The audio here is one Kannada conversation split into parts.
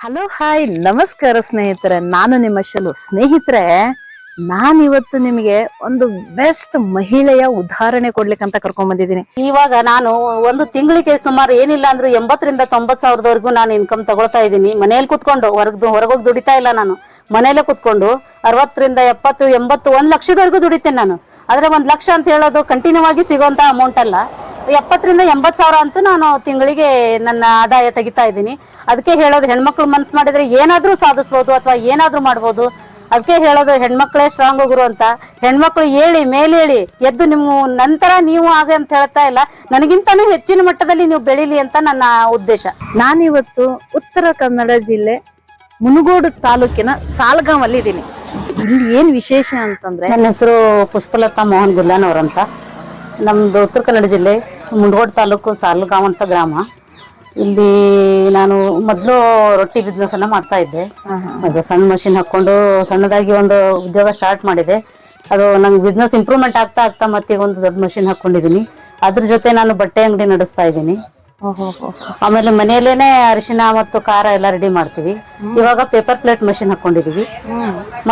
ಹಲೋ ಹಾಯ್ ನಮಸ್ಕಾರ ಸ್ನೇಹಿತರೆ, ನಾನು ನಿಮ್ಮ ಶಲು. ಸ್ನೇಹಿತರೆ, ನಾನಿವತ್ತು ನಿಮಗೆ ಒಂದು ಬೆಸ್ಟ್ ಮಹಿಳೆಯ ಉದಾಹರಣೆ ಕೊಡ್ಲಿಕ್ಕಂತ ಕರ್ಕೊಂಡ್ ಬಂದಿದ್ದೀನಿ. ಇವಾಗ ನಾನು ಒಂದು ತಿಂಗಳಿಗೆ ಸುಮಾರು ಏನಿಲ್ಲ ಅಂದ್ರೂ 80,000 to 90,000 ನಾನು ಇನ್ಕಮ್ ತಗೊಳ್ತಾ ಇದ್ದೀನಿ. ಮನೇಲಿ ಕುತ್ಕೊಂಡು ಹೊರಗೋಗಿ ದುಡಿತಾ ಇಲ್ಲ. ನಾನು ಮನೇಲೆ ಕುತ್ಕೊಂಡು 60,000 to 70,000 80 1 ಲಕ್ಷದವರೆಗೂ ದುಡಿತೇನೆ ನಾನು. ಆದ್ರೆ 1 ಲಕ್ಷ ಅಂತ ಹೇಳೋದು ಕಂಟಿನ್ಯೂ ಆಗಿ ಸಿಗುವಂತ ಅಮೌಂಟ್ ಅಲ್ಲ. 70,000 to 80,000 ಅಂತೂ ನಾನು ತಿಂಗಳಿಗೆ ನನ್ನ ಆದಾಯ ತೆಗಿತಾ ಇದ್ದೀನಿ. ಅದಕ್ಕೆ ಹೇಳೋದು, ಹೆಣ್ಮಕ್ಳು ಮನ್ಸು ಮಾಡಿದ್ರೆ ಏನಾದ್ರೂ ಸಾಧಿಸ್ಬೋದು ಅಥವಾ ಏನಾದ್ರೂ ಮಾಡ್ಬೋದು. ಅದಕ್ಕೆ ಹೇಳೋದು, ಹೆಣ್ಮಕ್ಳೇ ಸ್ಟ್ರಾಂಗ್ ಹೋಗುರು ಅಂತ. ಹೆಣ್ಮಕ್ಳು ಹೇಳಿ ಮೇಲೇಳಿ ಎದ್ದು ನಿಮ್ಮ ನಂತರ ನೀವು ಹಾಗೆ ಅಂತ ಹೇಳ್ತಾ ಇಲ್ಲ, ನನಗಿಂತನೂ ಹೆಚ್ಚಿನ ಮಟ್ಟದಲ್ಲಿ ನೀವು ಬೆಳೀಲಿ ಅಂತ ನನ್ನ ಉದ್ದೇಶ. ನಾನಿವತ್ತು ಉತ್ತರ ಕನ್ನಡ ಜಿಲ್ಲೆ ಮುನಗೋಡು ತಾಲೂಕಿನ ಸಾಲ್ಗಾಂವಲ್ಲಿ ಇದ್ದೀನಿ. ಇಲ್ಲಿ ಏನ್ ವಿಶೇಷ ಅಂತಂದ್ರೆ, ನನ್ನ ಹೆಸರು ಪುಷ್ಪಲತಾ ಮೋಹನ್ ಗುಲ್ಲಾನ್ ಅವರಂತ. ನಮ್ದು ಉತ್ತರ ಕನ್ನಡ ಜಿಲ್ಲೆ ಮುನಗೋಡು ತಾಲೂಕು ಸಾಲ್ಗಾಂವ್ ಅಂತ ಗ್ರಾಮ. ಇಲ್ಲಿ ನಾನು ಮೊದಲು ರೊಟ್ಟಿ ಬಿಸ್ನೆಸ್ ಅನ್ನ ಮಾಡ್ತಾ ಇದ್ದೆ. ಸಣ್ಣ ಮಷಿನ್ ಹಾಕೊಂಡು ಸಣ್ಣದಾಗಿ ಒಂದು ಉದ್ಯೋಗ ಸ್ಟಾರ್ಟ್ ಮಾಡಿದೆ. ಅದು ನಂಗೆ ಬಿಸ್ನೆಸ್ ಇಂಪ್ರೂವ್ಮೆಂಟ್ ಆಗ್ತಾ ಆಗ್ತಾ ಮತ್ತೆ ಒಂದು ದೊಡ್ಡ ಮಷಿನ್ ಹಾಕೊಂಡಿದ್ದೀನಿ. ಅದ್ರ ಜೊತೆ ನಾನು ಬಟ್ಟೆ ಅಂಗಡಿ ನಡೆಸ್ತಾ ಇದ್ದೀನಿ. ಆಮೇಲೆ ಮನೆಯಲ್ಲೇನೆ ಅರಿಶಿನ ಮತ್ತು ಖಾರ ಎಲ್ಲ ರೆಡಿ ಮಾಡ್ತೀವಿ. ಇವಾಗ ಪೇಪರ್ ಪ್ಲೇಟ್ ಮಷಿನ್ ಹಾಕೊಂಡಿದೀವಿ.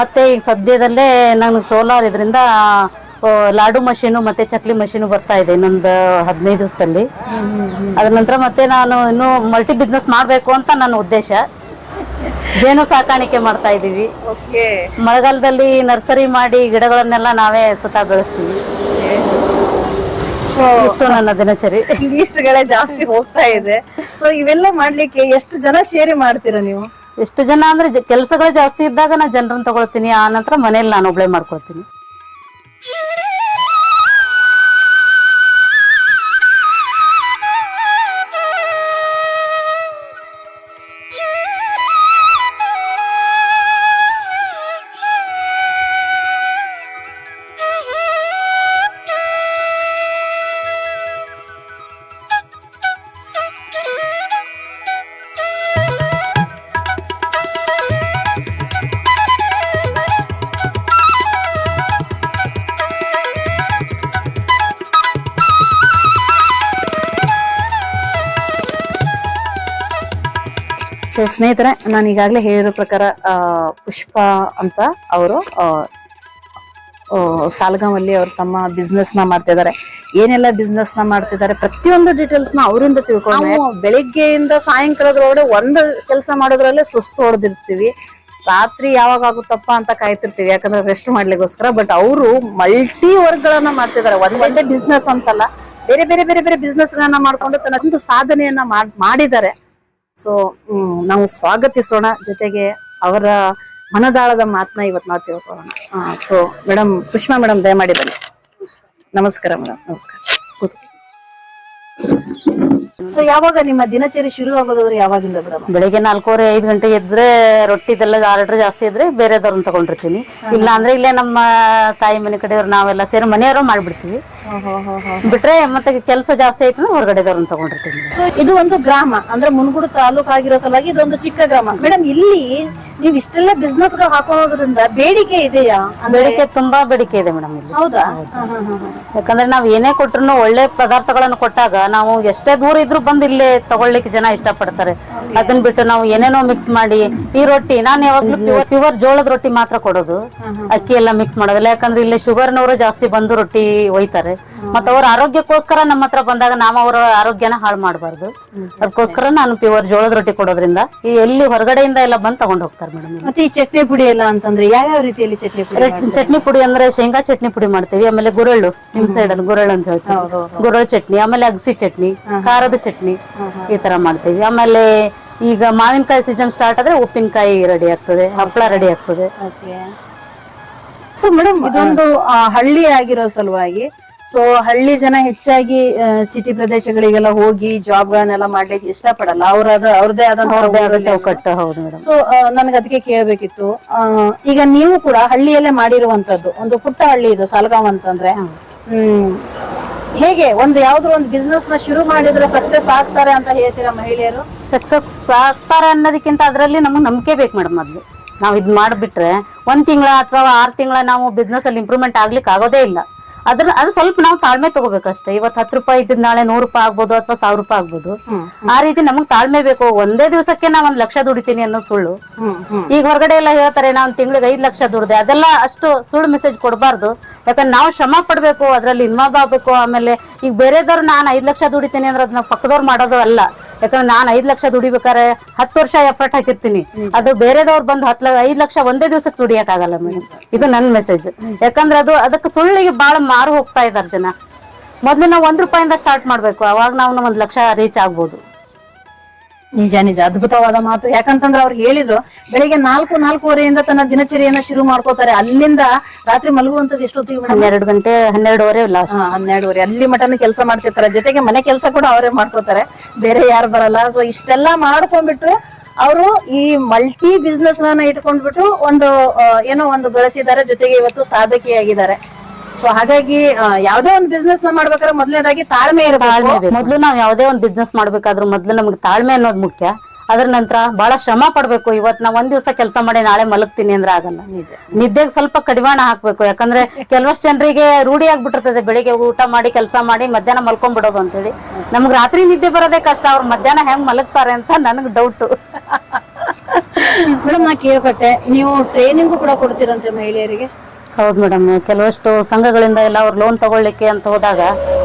ಮತ್ತೆ ಈಗ ಸದ್ಯದಲ್ಲೇ ನನಗೆ ಸೋಲಾರ್ ಇದರಿಂದ ಲಾಡು ಮಷೀನು ಮತ್ತೆ ಚಕ್ಲಿ ಮಷೀನು ಬರ್ತಾ ಇದೆ ಇನ್ನೊಂದು 15 ದಿವಸದಲ್ಲಿ. ಅದ ನಂತರ ಮತ್ತೆ ನಾನು ಇನ್ನು ಮಲ್ಟಿ ಬಿಸ್ನೆಸ್ ಮಾಡ್ಬೇಕು ಅಂತ ನನ್ನ ಉದ್ದೇಶ. ಜೇನು ಸಾಕಾಣಿಕೆ ಮಾಡ್ತಾ ಇದೀವಿ. ಮಳೆಗಾಲದಲ್ಲಿ ನರ್ಸರಿ ಮಾಡಿ ಗಿಡಗಳನ್ನೆಲ್ಲ ನಾವೇ ಸ್ವತಃ ಬೆಳೆಸ್ತೀವಿ. ಇಷ್ಟು ನನ್ನ ದಿನಚರಿ. ಇಷ್ಟಗಳೇ ಜಾಸ್ತಿ ಹೋಗ್ತಾ ಇದೆ. ಸೊ ಇವೆಲ್ಲ ಮಾಡ್ಲಿಕ್ಕೆ ಎಷ್ಟು ಜನ ಸೇರಿ ಮಾಡ್ತೀರಾ ನೀವು? ಎಷ್ಟು ಜನ ಅಂದ್ರೆ ಕೆಲಸಗಳು ಜಾಸ್ತಿ ಇದ್ದಾಗ ನಾನು ಜನರನ್ನ ತಗೊಳ್ತೀನಿ. ಆ ನಂತರ ಮನೇಲಿ ನಾನು ಒಬ್ಳೆ ಮಾಡ್ಕೊಳ್ತೀನಿ. ಸೊ ಸ್ನೇಹಿತರೆ, ನಾನು ಈಗಾಗಲೇ ಹೇಳಿರೋ ಪ್ರಕಾರ ಪುಷ್ಪ ಅಂತ ಅವರು ಸಾಲ್ಗಾಂವಲ್ಲಿ ಅವ್ರು ತಮ್ಮ ಬಿಸ್ನೆಸ್ ನ ಮಾಡ್ತಿದ್ದಾರೆ. ಏನೆಲ್ಲ ಬಿಸ್ನೆಸ್ ನ ಮಾಡ್ತಿದ್ದಾರೆ ಪ್ರತಿಯೊಂದು ಡೀಟೇಲ್ಸ್ ನ ಅವರಿಂದ ತಿಳ್ಕೊಂಡು, ಬೆಳಿಗ್ಗೆಯಿಂದ ಸಾಯಂಕಾಲದೊಳಗಡೆ ಒಂದು ಕೆಲಸ ಮಾಡೋದ್ರಲ್ಲೇ ಸುಸ್ತು ಹೊಡೆದಿರ್ತೀವಿ. ರಾತ್ರಿ ಯಾವಾಗ ಆಗುತ್ತಪ್ಪ ಅಂತ ಕಾಯ್ತಿರ್ತೀವಿ, ಯಾಕಂದ್ರೆ ರೆಸ್ಟ್ ಮಾಡ್ಲಿಕ್ಕೋಸ್ಕರ. ಬಟ್ ಅವರು ಮಲ್ಟಿ ವರ್ಕ್ ಗಳನ್ನ ಮಾಡ್ತಿದ್ದಾರೆ. ಒಂದೇ ಬಿಸ್ನೆಸ್ ಅಂತಲ್ಲ, ಬೇರೆ ಬೇರೆ ಬೇರೆ ಬೇರೆ ಬಿಸ್ನೆಸ್ ಗಳನ್ನ ಮಾಡ್ಕೊಂಡು ತನ್ನ ಒಂದು ಸಾಧನೆಯನ್ನ ಮಾಡಿದ್ದಾರೆ. ಸೊ ನಾವು ಸ್ವಾಗತಿಸೋಣ, ಜೊತೆಗೆ ಅವರ ಮನದಾಳದ ಮಾತನ್ನ ಇವತ್ತು ನಾವು ತಿಳ್ಕೊಳ್ಳೋಣ. ಸೊ ಮೇಡಮ್, ಪುಷ್ಪಾ ಮೇಡಮ್ ದಯಮಾಡಿ ಬನ್ನಿ. ನಮಸ್ಕಾರ ಮೇಡಮ್. ನಮಸ್ಕಾರ. ಸೊ ಯಾವಾಗ ನಿಮ್ಮ ದಿನಚರಿ ಶುರು ಆಗೋದಾದ್ರೆ ಯಾವಾಗಿಂದ ಮೇಡಮ್? ಬೆಳಿಗ್ಗೆ 4:30 5 ಗಂಟೆಗೆ ಎದ್ರೆ ರೊಟ್ಟಿದೆಲ್ಲ ಆರ್ಡರ್ ಜಾಸ್ತಿ ಇದ್ರೆ ಬೇರೆದವ್ರನ್ನ ತಗೊಂಡಿರ್ತೀನಿ. ಇಲ್ಲ ಅಂದ್ರೆ ಇಲ್ಲೇ ನಮ್ಮ ತಾಯಿ ಮನೆ ಕಡೆಯವ್ರು ನಾವೆಲ್ಲ ಸೇರಿ ಮನೆಯವರು ಮಾಡ್ಬಿಡ್ತೀವಿ. ಬಿಟ್ರೆ ಮತ್ತೆ ಕೆಲಸ ಜಾಸ್ತಿ ಆಯ್ತು ಅಂದ್ರೆ ಹೊರಗಡೆದವ್ರನ್ನ ತಗೊಂಡಿರ್ತೀನಿ. ಸೊ ಇದು ಒಂದು ಗ್ರಾಮ ಅಂದ್ರೆ ಮುನಗೋಡು ತಾಲೂಕು ಆಗಿರೋ ಸಲುವಾಗಿ ಇದೊಂದು ಚಿಕ್ಕ ಗ್ರಾಮ. ಮೇಡಮ್, ಇಲ್ಲಿ ನೀವು ಇಷ್ಟೆಲ್ಲ ಬಿಸ್ನೆಸ್ ಗಳು ಹಾಕೊಳ್ಳೋದ್ರಿಂದ ಬೇಡಿಕೆ ಇದೆಯಾ? ಬೇಡಿಕೆ ತುಂಬಾ ಬೇಡಿಕೆ ಇದೆ ಮೇಡಮ್ ಇಲ್ಲಿ. ಹೌದಾ? ಯಾಕಂದ್ರೆ ನಾವ್ ಏನೇ ಕೊಟ್ರು ಒಳ್ಳೆ ಪದಾರ್ಥಗಳನ್ನು ಕೊಟ್ಟಾಗ ನಾವು ಎಷ್ಟೇ ದೂರ ಇದ್ರು ಬಂದು ಇಲ್ಲೇ ತಗೊಳ್ಳಿಕ್ಕೆ ಜನ ಇಷ್ಟಪಡ್ತಾರೆ. ಅದನ್ನ ಬಿಟ್ಟು ನಾವು ಏನೇನೋ ಮಿಕ್ಸ್ ಮಾಡಿ ಈ ರೊಟ್ಟಿ ನಾನು ಯಾವಾಗ್ಲೂ ಪ್ಯೂರ್ ಜೋಳದ ರೊಟ್ಟಿ ಮಾತ್ರ ಕೊಡೋದು, ಅಕ್ಕಿ ಎಲ್ಲ ಮಿಕ್ಸ್ ಮಾಡೋದಿಲ್ಲ. ಯಾಕಂದ್ರೆ ಇಲ್ಲಿ ಶುಗರ್ನವರು ಜಾಸ್ತಿ ಬಂದು ರೊಟ್ಟಿ ಒಯ್ತಾರೆ. ಮತ್ತ ಅವ್ರ ಆರೋಗ್ಯಕ್ಕೋಸ್ಕರ ನಮ್ಮ ಹತ್ರ ಬಂದಾಗ ನಾವು ಅವರ ಆರೋಗ್ಯನ ಹಾಳು ಮಾಡಬಾರ್ದು. ಅದಕ್ಕೋಸ್ಕರ ನಾನು ಪ್ಯೂರ್ ಜೋಳದ ರೊಟ್ಟಿ ಕೊಡೋದ್ರಿಂದ ಈ ಎಲ್ಲಿ ಹೊರಗಡೆಯಿಂದ ಎಲ್ಲ ಬಂದು ತಗೊಂಡ್ ಹೋಗ್ತಾರೆ ಮೇಡಮ್. ಮತ್ತೆ ಈ ಚಟ್ನಿ ಪುಡಿ ಎಲ್ಲ ಅಂತಂದ್ರೆ ಯಾವ ರೀತಿಯಲ್ಲಿ ಚಟ್ನಿ ಪುಡಿ? ಚಟ್ನಿ ಪುಡಿ ಅಂದ್ರೆ ಶೇಂಗಾ ಚಟ್ನಿ ಪುಡಿ ಮಾಡ್ತೀವಿ. ಆಮೇಲೆ ಗುರಳ್ಳು, ನಿಮ್ ಸೈಡ್ ಅಲ್ಲಿ ಗುರಳ್ಳು ಅಂತ ಹೇಳ್ತೀವಿ, ಗುರಳ್ಳು ಚಟ್ನಿ. ಆಮೇಲೆ ಅಗಸಿ ಚಟ್ನಿ, ಖಾರದ ಚಟ್ನಿ, ಈ ತರ ಮಾಡ್ತೀವಿ. ಆಮೇಲೆ ಈಗ ಮಾವಿನಕಾಯಿ ಸೀಸನ್ ಸ್ಟಾರ್ಟ್ ಆದ್ರೆ ಉಪ್ಪಿನಕಾಯಿ ರೆಡಿ ಆಗ್ತದೆ, ಹಪ್ಪಳ ರೆಡಿ ಆಗ್ತದೆ. ಸೊ ಮೇಡಮ್, ಇದೊಂದು ಹಳ್ಳಿ ಆಗಿರೋ ಸಲುವಾಗಿ ಸೊ ಹಳ್ಳಿ ಜನ ಹೆಚ್ಚಾಗಿ ಸಿಟಿ ಪ್ರದೇಶಗಳಿಗೆಲ್ಲ ಹೋಗಿ ಜಾಬ್ ಗಳನ್ನೆಲ್ಲ ಮಾಡ್ಲಿಕ್ಕೆ ಇಷ್ಟಪಡಲ್ಲ. ಅವ್ರದೇ ಆದಂತಹ ಚೌಕಟ್ಟು. ಹೌದು ಮೇಡಮ್. ಸೊ ನನ್ಗೆ ಅದಕ್ಕೆ ಕೇಳ್ಬೇಕಿತ್ತು, ಈಗ ನೀವು ಕೂಡ ಹಳ್ಳಿಯಲ್ಲೇ ಮಾಡಿರುವಂತದ್ದು ಒಂದು ಪುಟ್ಟ ಹಳ್ಳಿ ಇದು ಸಾಲ್ಗಾಂವ್ ಅಂತಂದ್ರೆ, ಹೇಗೆ ಯಾವ್ದಾದ್ರು ಒಂದು ಬಿಸ್ನೆಸ್ ನ ಶುರು ಮಾಡಿದ್ರೆ ಸಕ್ಸಸ್ ಆಗ್ತಾರೆ ಅಂತ ಹೇಳ್ತೀರಾ ಮಹಿಳೆಯರು? ಸಕ್ಸಸ್ ಆಗ್ತಾರೆ ಅನ್ನೋದಕ್ಕಿಂತ ಅದ್ರಲ್ಲಿ ನಮಗೆ ನಂಬಿಕೆ ಬೇಕು ಮೇಡಮ್. ಮೊದ್ಲು ನಾವು ಇದ್ ಮಾಡ್ಬಿಟ್ರೆ 1 ತಿಂಗಳ ಅಥವಾ 6 ತಿಂಗಳ ನಾವು ಬಿಸ್ನೆಸ್ ಅಲ್ಲಿ ಇಂಪ್ರೂವ್ಮೆಂಟ್ ಆಗ್ಲಿಕ್ಕೆ ಆಗೋದೇ ಇಲ್ಲ. ಅದು ಸ್ವಲ್ಪ ನಾವು ತಾಳ್ಮೆ ತಗೋಬೇಕಷ್ಟೇ. ಇವತ್ತು 10 ರೂಪಾಯಿ ಇದ್ದಿದ್ ನಾಳೆ 100 ರೂಪಾಯಿ ಆಗ್ಬೋದು ಅಥವಾ 1000 ರೂಪಾಯಿ ಆಗ್ಬೋದು. ಆ ರೀತಿ ನಮಗ್ ತಾಳ್ಮೆ ಬೇಕು. ಒಂದೇ ದಿವಸಕ್ಕೆ ನಾ 1 ಲಕ್ಷ ದುಡಿತೀನಿ ಅನ್ನೋ ಸುಳ್ಳು. ಈಗ ಹೊರಗಡೆ ಎಲ್ಲ ಹೇಳ್ತಾರೆ ನಾವ್ ತಿಂಗಳಿಗೆ 5 ಲಕ್ಷ ದುಡ್ದೆ, ಅದೆಲ್ಲ ಅಷ್ಟು ಸುಳ್ಳು ಮೆಸೇಜ್ ಕೊಡಬಾರ್ದು. ಯಾಕಂದ್ರೆ ನಾವು ಶ್ರಮ ಪಡ್ಬೇಕು, ಅದ್ರಲ್ಲಿ ಇನ್ವಾಲ್ವ್ ಆಗ್ಬೇಕು. ಆಮೇಲೆ ಈಗ ಬೇರೆದವ್ರು ನಾನು 5 ಲಕ್ಷ ದುಡಿತೀನಿ ಅಂದ್ರೆ ಅದನ್ನ ಪಕ್ಕದವ್ರು ಮಾಡೋದು ಅಲ್ಲ. ಯಾಕಂದ್ರೆ ನಾನು 5 ಲಕ್ಷ ದುಡಿಬೇಕಾದ್ರೆ 10 ವರ್ಷ ಎಫರ್ಟ್ ಹಾಕಿರ್ತೀನಿ. ಅದು ಬೇರೆದವ್ರು ಬಂದು 5 ಲಕ್ಷ ಒಂದೇ ದಿವಸಕ್ಕೆ ದುಡಿಯಕ್ ಆಗಲ್ಲ ಮೇಡಮ್. ಇದು ನನ್ ಮೆಸೇಜ್. ಯಾಕಂದ್ರೆ ಅದಕ್ಕೆ ಸುಳ್ಳಿಗೆ ಬಹಳ ಮಾರು ಹೋಗ್ತಾ ಇದಾರೆ ಜನ. ಮೊದ್ಲು ನಾವು 1 ರೂಪಾಯಿಂದ ಸ್ಟಾರ್ಟ್ ಮಾಡ್ಬೇಕು, ಅವಾಗ ನಾವು 1 ಲಕ್ಷ ರೀಚ್ ಆಗ್ಬೋದು. ನಿಜ ನಿಜ, ಅದ್ಭುತವಾದ ಮಾತು. ಯಾಕಂತಂದ್ರೆ ಅವ್ರು ಹೇಳಿದ್ರು ಬೆಳಿಗ್ಗೆ 4-4:30 ತನ್ನ ದಿನಚರಿಯನ್ನ ಶುರು ಮಾಡ್ಕೋತಾರೆ. ಅಲ್ಲಿಂದ ರಾತ್ರಿ ಮಲಗುವಂತದ್ದು ಎಷ್ಟೊತ್ತಿಗೆ? 12 ಗಂಟೆ 12:30 ಲಾಸ್ಟ್. 12:30 ಅಲ್ಲಿ ಮಟನು ಕೆಲಸ ಮಾಡ್ತಿರ್ತಾರೆ. ಜೊತೆಗೆ ಮನೆ ಕೆಲಸ ಕೂಡ ಅವರೇ ಮಾಡ್ಕೋತಾರೆ, ಬೇರೆ ಯಾರು ಬರಲ್ಲ. ಸೊ ಇಷ್ಟೆಲ್ಲಾ ಮಾಡ್ಕೊಂಡ್ಬಿಟ್ಟು ಅವರು ಈ ಮಲ್ಟಿ ಬಿಸ್ನೆಸ್ ಇಟ್ಕೊಂಡ್ಬಿಟ್ಟು ಏನೋ ಒಂದು ಗಳಿಸಿದ್ದಾರೆ. ಜೊತೆಗೆ ಇವತ್ತು ಸಾಧಕಿಯಾಗಿದ್ದಾರೆ. ಸೊ ಹಾಗಾಗಿ ಯಾವ್ದೇ ಒಂದು ಬಿಸ್ನೆಸ್ ನ ಮಾಡ್ಬೇಕಾದ್ರೆ ಮೊದಲನೇದಾಗಿ ತಾಳ್ಮೆ ಇರಬೇಕು. ಮೊದ್ಲು ನಾವ್ ಯಾವ್ದೇ ಒಂದು ಬಿಸ್ನೆಸ್ ಮಾಡ್ಬೇಕಾದ್ರೂ ಮೊದ್ಲು ನಮ್ಗೆ ತಾಳ್ಮೆ ಅನ್ನೋದು ಮುಖ್ಯ. ಅದ್ರ ನಂತರ ಬಹಳ ಶ್ರಮ ಪಡ್ಬೇಕು. ಇವತ್ ನಾವ್ 1 ದಿವಸ ಕೆಲಸ ಮಾಡಿ ನಾಳೆ ಮಲಗ್ತೀನಿ ಅಂದ್ರೆ ಆಗಲ್ಲ. ನಿದ್ದೆಗೆ ಸ್ವಲ್ಪ ಕಡಿವಾಣ ಹಾಕ್ಬೇಕು. ಯಾಕಂದ್ರೆ ಕೆಲವಷ್ಟು ಜನರಿಗೆ ರೂಢಿ ಆಗ್ಬಿಟ್ಟಿರ್ತದೆ ಬೆಳಿಗ್ಗೆ ಊಟ ಮಾಡಿ ಕೆಲಸ ಮಾಡಿ ಮಧ್ಯಾಹ್ನ ಮಲ್ಕೊಂಡ್ಬಿಡೋದು ಅಂತೇಳಿ. ನಮ್ಗ್ ರಾತ್ರಿ ನಿದ್ದೆ ಬರೋದೇ ಕಷ್ಟ. ಅವ್ರು ಮಧ್ಯಾಹ್ನ ಹೆಂಗ್ ಮಲಗ್ತಾರೆ ಅಂತ ನನಗ್ ಡೌಟ್. ಮೇಡಮ್, ನಾ ಕೇಳ್ಪಟ್ಟೆ ನೀವು ಟ್ರೈನಿಂಗು ಕೂಡ ಕೊಡ್ತೀರಂತೆ ಮಹಿಳೆಯರಿಗೆ? ಹೌದು ಮೇಡಮ್. ಕೆಲವಷ್ಟು ಸಂಘಗಳಿಂದ ಎಲ್ಲ ಅವ್ರು ಲೋನ್ ತಗೊಳ್ಳಿಕ್ಕೆ ಅಂತ ಹೋದಾಗ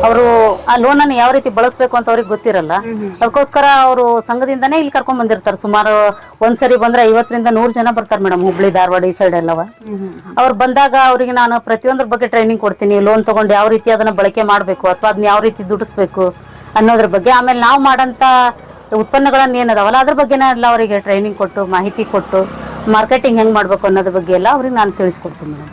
ಅವರು ಆ ಲೋನ್ ಅನ್ನು ಯಾವ ರೀತಿ ಬಳಸಬೇಕು ಅಂತ ಅವ್ರಿಗೆ ಗೊತ್ತಿರಲ್ಲ. ಅದಕ್ಕೋಸ್ಕರ ಅವರು ಸಂಘದಿಂದಾನೇ ಇಲ್ಲಿ ಕರ್ಕೊಂಡ್ ಬಂದಿರ್ತಾರೆ. ಸುಮಾರು ಒಂದ್ಸರಿ ಬಂದ್ರೆ 50ರಿಂದ 100 ಜನ ಬರ್ತಾರೆ ಮೇಡಮ್. ಹುಬ್ಳಿ ಧಾರವಾಡ ಈ ಸೈಡ್ ಎಲ್ಲವ. ಅವ್ರು ಬಂದಾಗ ಅವ್ರಿಗೆ ನಾನು ಪ್ರತಿಯೊಂದ್ರ ಬಗ್ಗೆ ಟ್ರೈನಿಂಗ್ ಕೊಡ್ತೀನಿ. ಲೋನ್ ತಗೊಂಡು ಯಾವ ರೀತಿ ಅದನ್ನ ಬಳಕೆ ಮಾಡ್ಬೇಕು ಅಥವಾ ಅದನ್ನ ಯಾವ ರೀತಿ ದುಡಿಸ್ಬೇಕು ಅನ್ನೋದ್ರ ಬಗ್ಗೆ. ಆಮೇಲೆ ನಾವು ಮಾಡಂತ ಉತ್ಪನ್ನಗಳನ್ನ ಏನದಾವಲ್ಲ ಅದ್ರ ಬಗ್ಗೆನೇ ಎಲ್ಲ ಅವರಿಗೆ ಟ್ರೈನಿಂಗ್ ಕೊಟ್ಟು ಮಾಹಿತಿ ಕೊಟ್ಟು ಮಾರ್ಕೆಟಿಂಗ್ ಹೆಂಗ್ ಮಾಡ್ಬೇಕು ಅನ್ನೋದ್ರ ಬಗ್ಗೆ ಎಲ್ಲ ಅವ್ರಿಗೆ ನಾನು ತಿಳಿಸ್ಕೊಡ್ತೀನಿ ಮೇಡಮ್.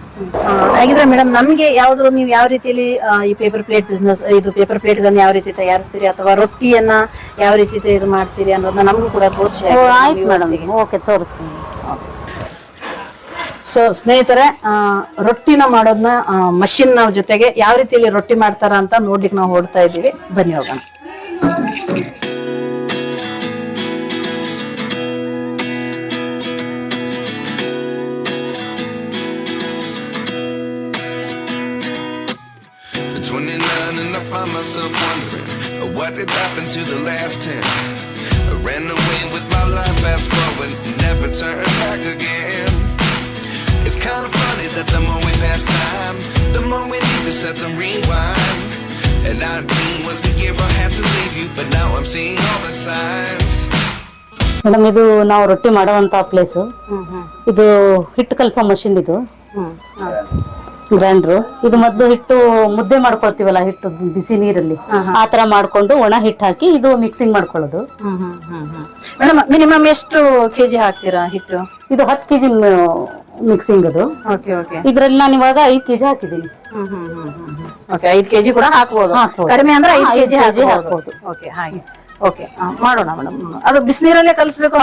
ಹಾಗಿದ್ರೆ ಮೇಡಮ್, ನಮ್ಗೆ ಯಾವ್ದು ನೀವು ಯಾವ ರೀತಿಯಲ್ಲಿ ಈ ಪೇಪರ್ ಪ್ಲೇಟ್ ಬಿಸ್ನೆಸ್, ಇದು ಪೇಪರ್ ಪ್ಲೇಟ್ ಗಳನ್ನ ಯಾವ ರೀತಿ ತಯಾರಿಸ್ತೀರಿ ಅಥವಾ ರೊಟ್ಟಿಯನ್ನ ಯಾವ ರೀತಿ ಇದು ಮಾಡ್ತೀರಿ ಅನ್ನೋದನ್ನ ನಮಗೂ ಕೂಡ ತೋರಿಸಿ. ಆಯ್ತು ಮೇಡಮ್, ಓಕೆ ತೋರಿಸ್ತೀನಿ. ಸೊ ಸ್ನೇಹಿತರೆ, ರೊಟ್ಟಿನ ಮಾಡೋದನ್ನ ಮಷಿನ್ ಜೊತೆಗೆ ಯಾವ ರೀತಿಯಲ್ಲಿ ರೊಟ್ಟಿ ಮಾಡ್ತಾರ ಅಂತ ನೋಡ್ಲಿಕ್ಕೆ ನಾವು ಹೊಡ್ತಾ ಇದ್ದೀವಿ. ಬನ್ನಿ ಹೋಗೋಣ. And I find myself wondering what did happen to the last 10. I ran away with my life, fast forward, never turn back again. It's kind of funny that the more we pass time, the more we need to set them rewind. And 19 was the year I had to leave you, but now I'm seeing all the signs. Madam, ಇದು ನಾವು ರೊಟ್ಟಿ ಮಾಡುವಂತ ಪ್ಲೇಸ್. ಇದು ಹಿಟ್ಟು ಕಲಸೋ ಮಷಿನ್. ಇದು ಗ್ರೈಂಡ್ರು. ಇದು ಮೊದ್ಲು ಹಿಟ್ಟು ಮುದ್ದೆ ಮಾಡ್ಕೊಳ್ತೀವಲ್ಲ, ಹಿಟ್ಟು ಬಿಸಿ ನೀರಲ್ಲಿ ಆತರ ಮಾಡ್ಕೊಂಡು ಒಣ ಹಿಟ್ಟು ಹಾಕಿ ಇದು ಮಿಕ್ಸಿಂಗ್ ಮಾಡ್ಕೊಳ್ಳೋದು. ಮೇಡಮ್, ಮಿನಿಮಮ್ ಎಷ್ಟು ಕೆಜಿ ಹಾಕ್ತೀರಾ ಹಿಟ್ಟು? ಇದು 10 ಕೆಜಿ ಮಿಕ್ಸಿಂಗ್. ಅದು ಇದ್ರಲ್ಲಿ ನಾನು ಇವಾಗ 5 ಕೆಜಿ ಹಾಕಿದ್ದೀನಿ. 5 ಕೆಜಿ ಕೂಡ ಹಾಕ್ಬೋದು. ಕಡಿಮೆ ಅಂದ್ರೆ 5 ಕೆಜಿ ಹಾಕ್ಬೋದು. ಹಾಗೆ ಓಕೆ, ಮಾಡೋಣ ಮೇಡಮ್. ಅದು ಬಿಸಿನೀರಲ್ಲೇ ಕಲಿಸ್ಬೇಕು?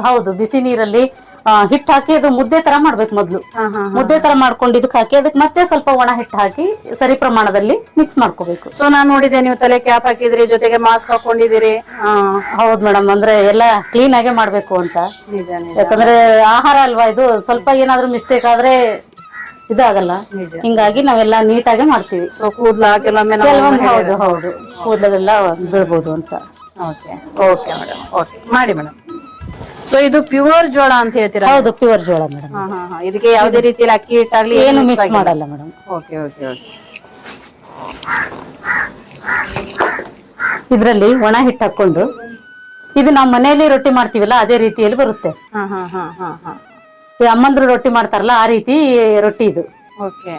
ಹೌದು, ಬಿಸಿ ನೀರಲ್ಲಿ ಹಿಟ್ಟು ಹಾಕಿ ಅದು ಮುದ್ದೆ ತರ ಮಾಡ್ಬೇಕು. ಮೊದ್ಲು ಮುದ್ದೆ ತರ ಮಾಡ್ಕೊಂಡು ಇದಕ್ಕೆ ಹಾಕಿ ಅದಕ್ಕೆ ಮತ್ತೆ ಸ್ವಲ್ಪ ಒಣ ಹಿಟ್ಟು ಹಾಕಿ ಸರಿ ಪ್ರಮಾಣದಲ್ಲಿ ಮಿಕ್ಸ್ ಮಾಡ್ಕೋಬೇಕು. ಸೊ ನಾನ್ ನೋಡಿದೆ ನೀವು ತಲೆ ಕ್ಯಾಪ್ ಹಾಕಿದ್ರಿ, ಜೊತೆಗೆ ಮಾಸ್ಕ್ ಹಾಕೊಂಡಿದ್ದೀರಿ. ಹೌದು ಮೇಡಮ್, ಅಂದ್ರೆ ಎಲ್ಲ ಕ್ಲೀನ್ ಆಗೇ ಮಾಡ್ಬೇಕು ಅಂತ. ಯಾಕಂದ್ರೆ ಆಹಾರ ಅಲ್ವಾ ಇದು, ಸ್ವಲ್ಪ ಏನಾದ್ರೂ ಮಿಸ್ಟೇಕ್ ಆದ್ರೆ ಇದಾಗಲ್ಲ. ಹಿಂಗಾಗಿ ನಾವೆಲ್ಲ ನೀಟಾಗೆ ಮಾಡ್ತೀವಿ. ಸೊ ಕೂದ್ಲ ಹೌದು ಹೌದು ಕೂದಲೆಲ್ಲ ಬೀಳ್ಬೋದು ಅಂತ. ಓಕೆ ಮೇಡಮ್, ಓಕೆ ಮಾಡಿ ಮೇಡಮ್. ಸೊ ಇದು ಪ್ಯೂರ್ ಜೋಳ ಅಂತ ಹೇಳ್ತೀರಾ? ಹೌದು, ಪ್ಯೂರ್ ಜೋಳ ಮೇಡಮ್. ಇದಕ್ಕೆ ಯಾವುದೇ ರೀತಿಯಲ್ಲಿ ಅಕ್ಕಿ ಹಿಟ್ಟಾಗ್ಲಿ ಏನು ಮಿಕ್ಸ್ ಮಾಡಲ್ಲ ಮೇಡಮ್. Okay okay okay. ಇದ್ರಲ್ಲಿ ಒಣ ಹಿಟ್ಟು ಹಾಕೊಂಡು ಇದು ನಾವು ಮನೆಯಲ್ಲಿ ರೊಟ್ಟಿ ಮಾಡ್ತೀವಲ್ಲ ಅದೇ ರೀತಿಯಲ್ಲಿ ಬರುತ್ತೆ. ಈ ಅಮ್ಮಂದ್ರು ರೊಟ್ಟಿ ಮಾಡ್ತಾರಲ್ಲ ಆ ರೀತಿ ರೊಟ್ಟಿ ಇದು. ಓಕೆ.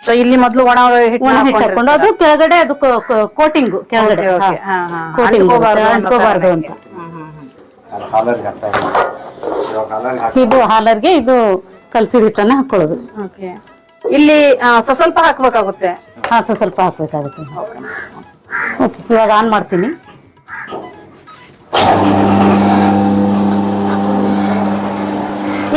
ಸೊ ಇಲ್ಲಿ ಮೊದಲು ಒಣ ಹಿಟ್ಟು ಹಾಕೊಂಡು ಅದು ಕೆಳಗಡೆ ಅದು ಕೋಟಿಂಗ್ ಕೆಳಗಡೆ ಅಂಟ್ಕೋಬಾರ್ದು ಅಂತ. ಇದು ಹಾಲರ್ಗೆ ಇದು ಕಲ್ಸಿದ ಹಿಟ್ಟನ್ನ ಹಾಕೊಳ್ಳೋದು. ಇಲ್ಲಿ ಸ್ವಲ್ಪ ಹಾಕ್ಬೇಕಾಗುತ್ತೆ. ಸ್ವಲ್ಪ ಹಾಕ್ಬೇಕಾಗುತ್ತೆ. ಓಕೆ, ಇವಾಗ ಆನ್ ಮಾಡ್ತೀನಿ.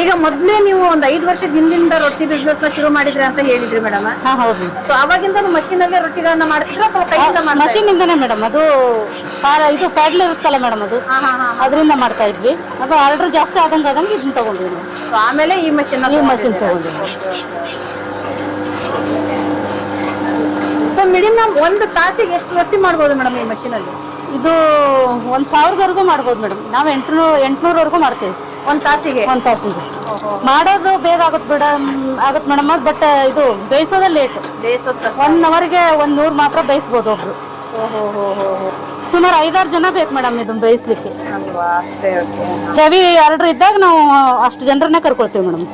ಈಗ ಮೊದ್ಲೇ ನೀವು ಒಂದ್ 5 ವರ್ಷದ ಹಿಂದಿಂದ ರೊಟ್ಟಿ ಬಿಸ್ನೆಸ್ ನ ಶುರು ಮಾಡಿದ್ರಿ ಅಂತ ಹೇಳಿದ್ರಿ ಮೇಡಮ್. ಹೌದು. ಸೊ ಅವಾಗಿಂದ ಮಷೀನ್ ಅಲ್ಲೇ ರೊಟ್ಟಿಗಳನ್ನ ಮಾಡ್ತಿದ್ರ ಅಥವಾ ಕೈಯಿಂದ? ಮಷೀನ್ ಇಂದಾನೆ ಮೇಡಮ್. ಅದು ಇದು ಪ್ಯಾಡ್ಲ್ ಇರುತ್ತಲ್ಲ ಮೇಡಮ್, ಅದು ಅದರಿಂದ ಮಾಡ್ತಾ ಇದ್ವಿ. ಅದು ಆರ್ಡರ್ ಜಾಸ್ತಿ ಆದಂಗೆ ಇದನ್ನ ತಗೊಂಡ್ವಿ. ಆಮೇಲೆ ಈ ಮಷೀನ್ ತಗೊಂಡ್ವಿ. ಮಿನಿಮಮ್ ಒಂದು ತಾಸಿಗೆ ಎಷ್ಟು ರೊಟ್ಟಿ ಮಾಡ್ಬೋದು ಮೇಡಮ್ ಈ ಮಷೀನ್ ಅಲ್ಲಿ? ಇದು 1000ವರೆಗೂ ಮಾಡ್ಬೋದು ಮೇಡಮ್. ನಾವು 800ವರೆಗೂ ಮಾಡ್ತೀವಿ ಒಂದ್ ತಾಸಿಗೆ. ಮಾಡೋದು ಬೇಗ ಆಗತ್ ಮೇಡಮ್. ಬಟ್ ಇದು ಬೇಯಿಸೋದೇ ಲೇಟ್. ಬೇಯಿಸೋದು 1 ಅವರ್ಗೆ 100 ಮಾತ್ರ ಬೇಯಿಸ್ಬೋದು ಒಬ್ರು. ಸುಮಾರು 5-6 ಜನ ಬೇಕು ಮೇಡಮ್ ಇದನ್ನ ಬೇಯಿಸ್ಲಿಕ್ಕೆ. ಅಷ್ಟೇ. ಹೆವಿ ಆರ್ಡರ್ ಇದ್ದಾಗ ನಾವು ಅಷ್ಟು ಜನರನ್ನೇ ಕರ್ಕೊಳ್ತೀವಿ ಮೇಡಮ್.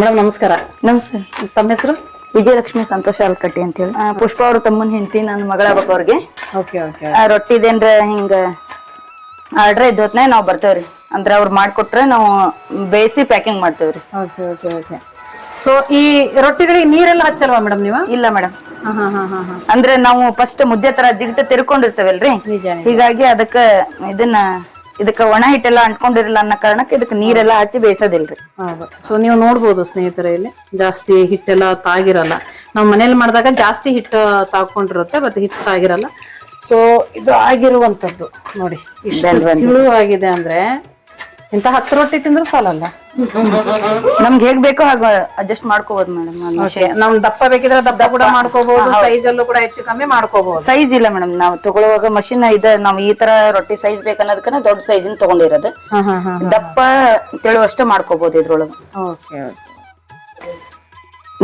ಮೇಡಮ್ ನಮಸ್ಕಾರ. ನಮಸ್ತೆ. ತಮ್ಮ ಹೆಸರು? ವಿಜಯಲಕ್ಷ್ಮಿ ಸಂತೋಷ ಅಲ್ಕಟ್ಟಿ ಅಂತ ಹೇಳಿ. ಪುಷ್ಪ ಅವ್ರ ತಮ್ಮನ ಹೆಂಡತಿ, ನನ್ನ ಮಗಳ ಅವ್ರಿಗೆ. Okay okay. ರೊಟ್ಟಿದೇನ್ರ ಹಿಂಗ ಆರ್ಡ್ರ್ ಇದ್ದೋತ್ನೇ ನಾವ್ ಬರ್ತೇವ್ರಿ. ಅಂದ್ರ ಅವ್ರು ಮಾಡ್ಕೊಟ್ರೆ ನಾವು ಬೇಯಿಸಿ ಪ್ಯಾಕಿಂಗ್ ಮಾಡ್ತೇವ್ರಿ. Okay okay okay. ಸೊ ಈ ರೊಟ್ಟಿಗಳಿಗೆ ನೀರೆಲ್ಲ ಹಚ್ಚಲ್ವಾ ಮೇಡಮ್ ನೀವು? ಇಲ್ಲ ಮೇಡಮ್. ಅಂದ್ರೆ ನಾವು ಫಸ್ಟ್ ಮುದ್ದೆ ತರ ಜಿಗಟ ತಿರ್ಕೊಂಡಿರ್ತೇವಲ್ರಿ, ಹೀಗಾಗಿ ಇದಕ್ಕ ಒಣ ಹಿಟ್ಟೆಲ್ಲ ಅಂಟ್ಕೊಂಡಿರಲ್ಲ ಅನ್ನೋ ಕಾರಣಕ್ಕೆ ಇದಕ್ಕೆ ನೀರೆಲ್ಲ ಹಚ್ಚಿ ಬೇಯಿಸೋದಿಲ್ರಿ. ಸೊ ನೀವು ನೋಡ್ಬೋದು ಸ್ನೇಹಿತರೆ, ಇಲ್ಲಿ ಜಾಸ್ತಿ ಹಿಟ್ಟೆಲ್ಲ ತಾಗಿರಲ್ಲ. ನಾವು ಮನೇಲಿ ಮಾಡಿದಾಗ ಜಾಸ್ತಿ ಹಿಟ್ಟು ತಾಕೊಂಡಿರುತ್ತೆ, ಬಟ್ ಹಿಟ್ಟು ತಾಗಿರಲ್ಲ. ಸೊ ಇದು ಆಗಿರುವಂತದ್ದು ನೋಡಿ, ಇಷ್ಟು ಆಗಿದೆ ಅಂದ್ರೆ ಇಂತ 10 ರೊಟ್ಟಿ ತಿಂದ್ರೆ ಸಾಲಲ್ಲ. ನಮ್ಗೆ ಹೇಗ್ ಬೇಕೋ ಹಾಗ ಅಡ್ಜಸ್ಟ್ ಮಾಡ್ಕೋಬಹುದು ಮೇಡಮ್. ನಮ್ ದಪ್ಪ ಬೇಕಿದ್ರೆ ದಪ್ಪ ಕೂಡ ಮಾಡ್ಕೋಬಹುದು, ಸೈಜ್ ಅಲ್ಲೂ ಕೂಡ ಹೆಚ್ಚು ಕಮ್ಮಿ ಮಾಡ್ಕೋಬಹುದು. ಸೈಜ್ ಇಲ್ಲ ಮೇಡಮ್, ನಾವು ತಗೊಳ್ಳುವಾಗ ಮಷಿನ್ ನಾವ್ ಈ ತರ ರೊಟ್ಟಿ ಸೈಜ್ ಬೇಕನ್ನೋದಕ್ಕ ದೊಡ್ಡ ಸೈಜ್ ತಗೊಂಡಿರೋದು. ದಪ್ಪ ತೆಳುವಷ್ಟೇ ಮಾಡ್ಕೋಬಹುದು ಇದ್ರೊಳಗ.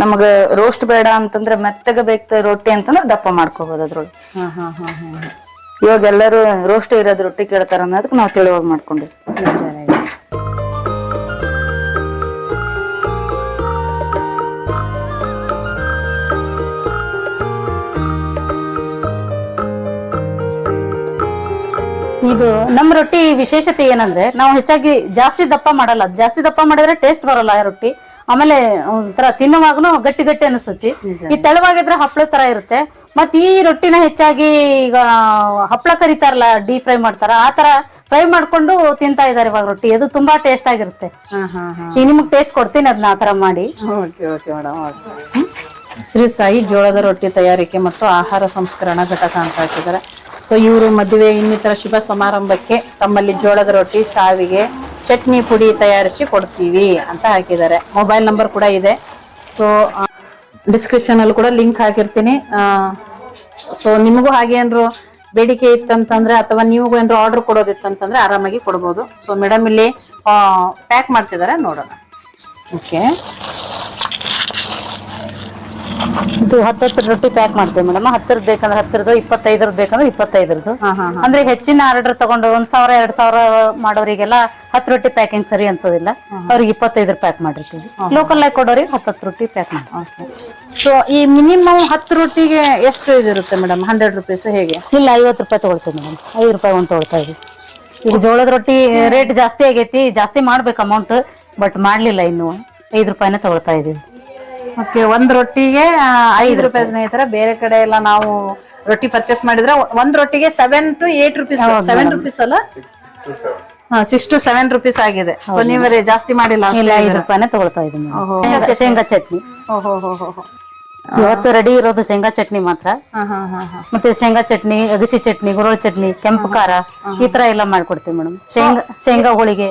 ನಮಗ ರೋಸ್ಟ್ ಬೇಡ ಅಂತಂದ್ರೆ ಮೆತ್ತಗ ಬೇಕ ರೊಟ್ಟಿ ಅಂತಂದ್ರೆ ದಪ್ಪ ಮಾಡ್ಕೋಬಹುದು ಅದ್ರೊಳಗೆ. ಇವಾಗ ಎಲ್ಲರೂ ರೋಸ್ಟ್ ಇರೋದ್ ರೊಟ್ಟಿ ಕೇಳ್ತಾರ ಅನ್ನೋದಕ್ಕೆ ನಾವು ತೆಳುವಾಗಿ ಮಾಡ್ಕೊಂಡಿವಿ. ಇದು ನಮ್ಮ ರೊಟ್ಟಿ ವಿಶೇಷತೆ ಏನಂದ್ರೆ ನಾವು ಹೆಚ್ಚಾಗಿ ಜಾಸ್ತಿ ದಪ್ಪ ಮಾಡಲ್ಲ. ಜಾಸ್ತಿ ದಪ್ಪ ಮಾಡಿದ್ರೆ ಟೇಸ್ಟ್ ಬರಲ್ಲ ಆ ರೊಟ್ಟಿ. ಆಮೇಲೆ ಒಂಥರ ತಿನ್ನುವಾಗನು ಗಟ್ಟಿ ಗಟ್ಟಿ ಅನಿಸ್ತತಿ. ಈ ತೆಳುವಾಗಿದ್ರೆ ಹಪ್ಪಳ ತರ ಇರುತ್ತೆ. ಮತ್ ಈ ರೊಟ್ಟಿನ ಹೆಚ್ಚಾಗಿ ಈಗ ಹಪ್ಪಳ ಕರಿತಾರಲ್ಲ, ಡೀಪ್ ಫ್ರೈ ಮಾಡ್ತಾರ, ಆ ತರ ಫ್ರೈ ಮಾಡ್ಕೊಂಡು ತಿಂತಾ ಇದಾರೆ ಇವಾಗ ರೊಟ್ಟಿ. ಅದು ತುಂಬಾ ಟೇಸ್ಟ್ ಆಗಿರುತ್ತೆ. ಈಗ ನಿಮಗ್ ಟೇಸ್ಟ್ ಕೊಡ್ತೀನಿ ಅದನ್ನ ಆ ತರ ಮಾಡಿ. ಶ್ರೀ ಸಾಯಿ ಜೋಳದ ರೊಟ್ಟಿ ತಯಾರಿಕೆ ಮತ್ತು ಆಹಾರ ಸಂಸ್ಕರಣಾ ಘಟಕ ಅಂತ ಹಾಕಿದ್ದಾರೆ. ಸೊ ಇವರು ಮದುವೆ ಇನ್ನಿತರ ಶುಭ ಸಮಾರಂಭಕ್ಕೆ ತಮ್ಮಲ್ಲಿ ಜೋಳದ ರೊಟ್ಟಿ, ಸಾವಿಗೆ, ಚಟ್ನಿ ಪುಡಿ ತಯಾರಿಸಿ ಕೊಡ್ತೀವಿ ಅಂತ ಹಾಕಿದ್ದಾರೆ. ಮೊಬೈಲ್ ನಂಬರ್ ಕೂಡ ಇದೆ. ಸೊ ಡಿಸ್ಕ್ರಿಪ್ಷನ್ ಅಲ್ಲಿ ಕೂಡ ಲಿಂಕ್ ಹಾಕಿರ್ತೀನಿ. ಸೊ ನಿಮಗೂ ಹಾಗೆ ಏನಾದ್ರು ಬೇಡಿಕೆ ಇತ್ತಂತಂದ್ರೆ ಅಥವಾ ನೀವು ಏನಾದ್ರು ಆರ್ಡರ್ ಕೊಡೋದಿತ್ತಂತಂದ್ರೆ ಆರಾಮಾಗಿ ಕೊಡ್ಬೋದು. ಸೊ ಮೇಡಮ್ ಇಲ್ಲಿ ಪ್ಯಾಕ್ ಮಾಡ್ತಿದ್ದಾರೆ, ನೋಡೋಣ. ಓಕೆ, ಇದು 10 ರೊಟ್ಟಿ ಪ್ಯಾಕ್ ಮಾಡ್ತೇವೆ ಮೇಡಮ್. 10 ಬೇಕಂದ್ರೆ 10, 25 ಬೇಕಂದ್ರೆ 25. ಅಂದ್ರೆ ಹೆಚ್ಚಿನ ಆರ್ಡರ್ ತಗೊಂಡು 1000-2000 ಮಾಡೋರಿಗೆಲ್ಲ 10 ರೊಟ್ಟಿ ಪ್ಯಾಕಿಂಗ್ ಸರಿ ಅನ್ಸೋದಿಲ್ಲ. ಅವ್ರಿಗೆ 25 ಪ್ಯಾಕ್ ಮಾಡಿರ್ತೀವಿ. ಲೋಕಲ್ ಆಗಿ ಕೊಡೋರಿಗೆ 10 ರೊಟ್ಟಿ ಪ್ಯಾಕ್ ಮಾಡಿ. ಸೊ ಈ ಮಿನಿಮಮ್ 10 ರೊಟ್ಟಿಗೆ ಎಷ್ಟು ಇದಿರುತ್ತೆ ಮೇಡಮ್? 100 ರೂಪೀಸ್ ಹೇಗೆ? ಇಲ್ಲ, 50 ರೂಪಾಯಿ ತಗೊಳ್ತೇವೆ ಮೇಡಮ್. 5 ರೂಪಾಯಿ ಒಂದು ತಗೊಳ್ತಾ ಇದೀವಿ. ಈಗ ಜೋಳದ ರೊಟ್ಟಿ ರೇಟ್ ಜಾಸ್ತಿ ಆಗೈತಿ, ಜಾಸ್ತಿ ಮಾಡ್ಬೇಕು ಅಮೌಂಟ್, ಬಟ್ ಮಾಡ್ಲಿಲ್ಲ ಇನ್ನು. 5 ರೂಪಾಯಿನೇ ತಗೊಳ್ತಾ ಇದೀವಿ. ಓಕೆ, ಒಂದ್ ರೊಟ್ಟಿಗೆ 5 ರೂಪಾಯಿ ಸ್ನೇಹಿತರ. ಬೇರೆ ಕಡೆ ಎಲ್ಲ ನಾವು ರೊಟ್ಟಿ ಪರ್ಚೇಸ್ ಮಾಡಿದ್ರೆ ಒಂದ್ ರೊಟ್ಟಿಗೆ 7 to 8 ರೂಪೀಸ್. 7 ರೂಪೀಸ್ ಅಲ್ಲ, 6 to 7 ರೂಪೀಸ್ ಆಗಿದೆ. ಸೊ ನೀವೇ ಜಾಸ್ತಿ ಮಾಡಿಲ್ಲ? 5 ರೂಪಾಯಿನೇ ತಗೊಳ್ತಾ ಇದೀವಿ. ಶೇಂಗಾ ಚಟ್ನಿ ಇವತ್ತು ರೆಡಿ ಇರೋದು ಶೇಂಗಾ ಚಟ್ನಿ ಮಾತ್ರ. ಮತ್ತೆ ಶೇಂಗಾ ಚಟ್ನಿ, ಅಗಸಿ ಚಟ್ನಿ, ಗುರೋಳ್ ಚಟ್ನಿ, ಕೆಂಪು ಖಾರ, ಈ ತರ ಎಲ್ಲ ಮಾಡ್ಕೊಡ್ತೀವಿ ಮೇಡಮ್. ಶೇಂಗಾ ಹೋಳಿಗೆ.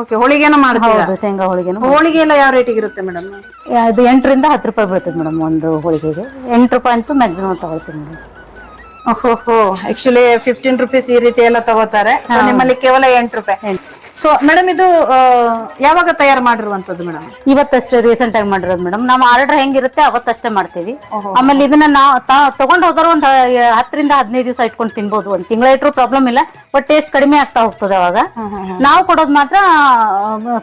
ಓಕೆ, ಹೋಳಿಗೆನೂ ಮಾಡ್ತೀವಿ. ಶೇಂಗಾ ಹೋಳಿಗೆನು. ಹೋಳಿಗೆ ಎಲ್ಲ ಯಾವ ರೇಟಿಗೆ ಇರುತ್ತೆ ಮೇಡಮ್? ಅದು 8 ರಿಂದ 10 ರೂಪಾಯಿ ಬೀಳ್ತದೆ ಮೇಡಮ್ ಒಂದು ಹೋಳಿಗೆಗೆ. 8 ರೂಪಾಯಿ ಅಂತೂ ಮ್ಯಾಕ್ಸಿಮಮ್ ತಗೊಳ್ತೀವಿ ಮೇಡಮ್. ಆಕ್ಚುಲಿ 15 ರೂಪೀಸ್ ಈ ರೀತಿ ಎಲ್ಲ ತಗೋತಾರೆ. ಸೊ ನಿಮ್ಮಲ್ಲಿ ಕೇವಲ 8 ರೂಪಾಯಿ. ಸೊ ಮೇಡಮ್ ಇದು ಯಾವಾಗ ತಯಾರು ಮಾಡಿರುವಂತದ್ದು ಮೇಡಮ್? ಇವತ್ತಷ್ಟೇ ರೀಸೆಂಟ್ ಆಗಿ ಮಾಡಿರೋದು ಮೇಡಮ್. ನಾವು ಆರ್ಡರ್ ಹೆಂಗಿರುತ್ತೆ ಅವತ್ತಷ್ಟೇ ಮಾಡ್ತೀವಿ. ಆಮೇಲೆ ಇದನ್ನ ನಾವು ತಗೊಂಡ್ ಹೋದ್ರೆ ಒಂದ್ 10 ರಿಂದ 15 ದಿವಸ ಇಟ್ಕೊಂಡು ತಿನ್ಬೋದು. ಒಂದ್ ತಿಂಗಳ ಇಟ್ಟರು ಪ್ರಾಬ್ಲಮ್ ಇಲ್ಲ, ಬಟ್ ಟೇಸ್ಟ್ ಕಡಿಮೆ ಆಗ್ತಾ ಹೋಗ್ತದೆ. ಅವಾಗ ನಾವು ಕೊಡೋದು ಮಾತ್ರ